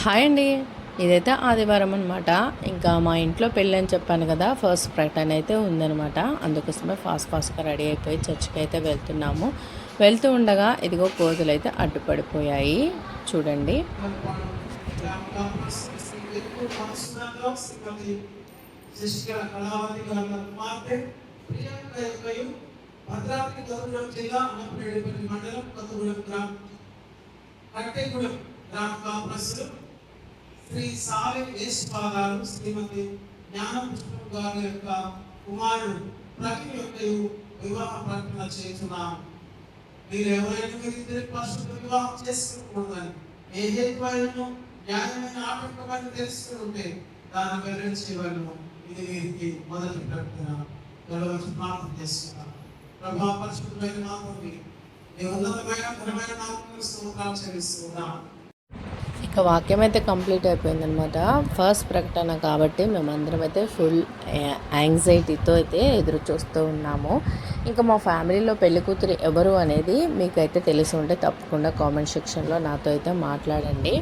Hi అండి. ఇదైతే ఆదివారం అనమాట. ఇంకా మా ఇంట్లో పెళ్ళి అని చెప్పాను కదా, ఫస్ట్ ప్రకటన అయితే ఉందనమాట. అందుకోసమే ఫాస్ట్గా రెడీ అయిపోయి చర్చికి అయితే వెళ్తున్నాము. వెళ్తూ ఉండగా ఇదిగో కోతులు అయితే అడ్డుపడిపోయాయి చూడండి. శ్రీ సాలి యేసుపాదాలు శ్రీమతి జ్ఞానపుష్పం గారి యొక్క కుమారుడు ప్రవీణ్ యొక్క వివాహ ప్రకటన చేస్తున్నాం. మీరు ఎవరైనా మీరు ఇద్దరి పరిశుద్ధ వివాహం చేసుకోకూడదని ఏ హేతువైనను న్యాయమైన ఆటంకమని తెలుసుకుని ఉంటే దాన్ని వివరించేవాళ్ళు. ఇది వీరికి మొదటి ప్రకటన. ప్రార్థన చేస్తున్నాం. ప్రభా పరిశుద్ధమైన నామముని నీ ఉన్నతమైన ఘనమైన నామమును స్తోత్రాలు చెల్లిస్తున్నాం. ఇక వాక్యం అయితే కంప్లీట్ అయిపోయిందనమాట. ఫస్ట్ ప్రకటన కాబట్టి మేమందరం అయితే ఫుల్ యాంగ్జైటీతో అయితే ఎదురు చూస్తూ ఉన్నాము. ఇంకా మా ఫ్యామిలీలో పెళ్లి కూతురు ఎవరు అనేది మీకైతే తెలిసి ఉంటే తప్పకుండా కామెంట్ సెక్షన్లో నాతో అయితే మాట్లాడండి.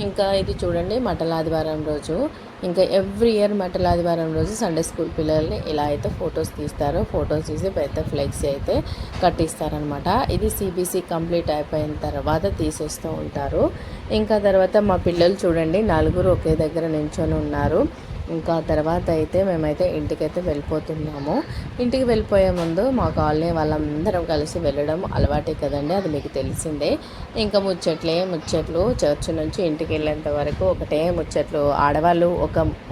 ఇంకా ఇది చూడండి, మటల ఆదివారం రోజు ఇంకా ఎవ్రీ ఇయర్ మటల ఆదివారం రోజు సండే స్కూల్ పిల్లల్ని ఇలా అయితే ఫొటోస్ తీస్తారు. ఫొటోస్ తీసి పెద్ద ఫ్లెక్సీ అయితే కట్టిస్తారనమాట. ఇది సిబిసి కంప్లీట్ అయిపోయిన తర్వాత తీసేస్తూ ఉంటారు. ఇంకా తర్వాత మా పిల్లలు చూడండి, నలుగురు ఒకే దగ్గర నించొని ఉన్నారు. ఇంకా తర్వాత అయితే మేమైతే ఇంటికైతే వెళ్ళిపోతున్నాము. ఇంటికి వెళ్ళిపోయే ముందు మా కాలనీ వాళ్ళందరం కలిసి వెళ్ళడం అలవాటే కదండి, అది మీకు తెలిసిందే. ఇంకా ముచ్చట్లు చర్చ్ నుంచి ఇంటికి వెళ్ళేంత వరకు ఒకటే ముచ్చట్లు. ఆడవాళ్ళు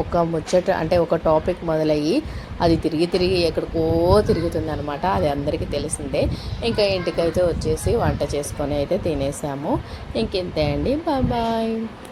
ఒక ముచ్చట అంటే ఒక టాపిక్ మొదలయ్యి అది తిరిగి ఎక్కడికో తిరుగుతుంది అనమాట. అది అందరికీ తెలిసిందే. ఇంకా ఇంటికైతే వచ్చేసి వంట చేసుకొని అయితే తినేసాము. ఇంకెంతే అండి. బాయ్.